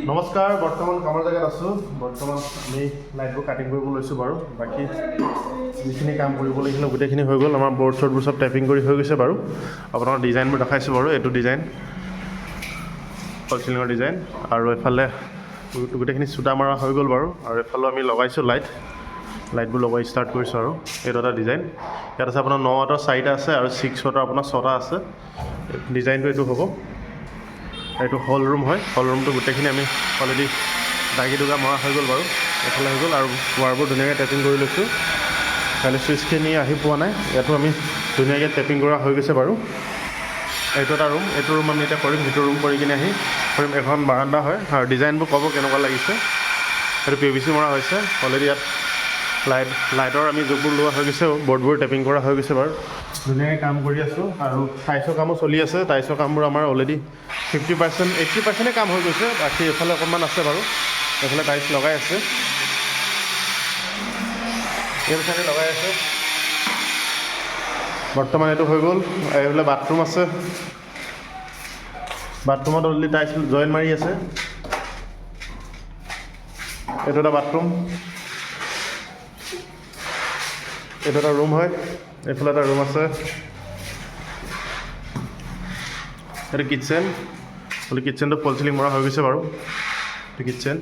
নমস্কাৰ, বৰ্তমান কামৰ জেগাত আছোঁ। বৰ্তমান আমি লাইটবোৰ কাটিং কৰিব লৈছোঁ বাৰু। বাকী যিখিনি কাম কৰিবলগীয়া গোটেইখিনি হৈ গ'ল। আমাৰ বৰ্ড চৰ্ডবোৰ চব টেপিং কৰি হৈ গৈছে বাৰু। আপোনাক ডিজাইনবোৰ দেখাইছোঁ বাৰু। এইটো ডিজাইন ফল চিলিঙৰ ডিজাইন, আৰু এফালে গোটেইখিনি চুটা মৰা হৈ গ'ল বাৰু। আৰু এফালেও আমি লগাইছোঁ লাইটবোৰ লগাই ষ্টাৰ্ট কৰিছোঁ। আৰু এইটো এটা ডিজাইন। ইয়াত আছে আপোনাৰ 9 ৱাটৰ 4টা আছে আৰু 6 ৱাটৰ আপোনাৰ 6টা আছে। ডিজাইনটো এইটো হ'ব। এইটো হল ৰুম হয়। হল ৰুমটো গোটেইখিনি আমি অলৰেডি দাগি দুগা মৰা হৈ গ'ল বাৰু। এইফালে হৈ গ'ল আৰু ৱাৰবোৰ ধুনীয়াকৈ টেপিং কৰি লৈছোঁ। খালি চুইচখিনি আহি পোৱা নাই। ইয়াতো আমি ধুনীয়াকৈ টেপিং কৰা হৈ গৈছে বাৰু। এইটো এটা ৰুম। এইটো ৰুম আমি এতিয়া কৰিম। সেইটো ৰুম কৰি কিনে আহি কৰিম। এখন বাৰাণ্ডা হয় আৰু ডিজাইনবোৰ ক'ব কেনেকুৱা লাগিছে। সেইটো PVC মৰা হৈছে অলৰেডি। ইয়াত লাইটৰ আমি জোখবোৰ লোৱা হৈ গৈছে। বৰ্ডবোৰ টেপিং কৰা হৈ গৈছে বাৰু। ধুনীয়াকৈ কাম কৰি আছোঁ আৰু টাইলছৰ কামো চলি আছে। টাইলছৰ কামবোৰ আমাৰ অলৰেডি 50%, 80%ই কাম হৈ গৈছে। বাকী এইফালে অকণমান আছে বাৰু। এইফালে টাইলছ লগাই আছে, এইফালে লগাই আছে। বৰ্তমান এইটো হৈ গ'ল। এইফালে বাথৰুম আছে। বাথৰুমত অলৰেডি টাইলছ জইন মাৰি আছে। এইটো এটা বাথৰুম। এইটো এটা ৰুম হয়। এইফালে এটা ৰুম আছে। এইটো কিটচেন। কিটচেনটো ফল চিলিং মৰা হৈ গৈছে বাৰু। এইটো কিটচেন।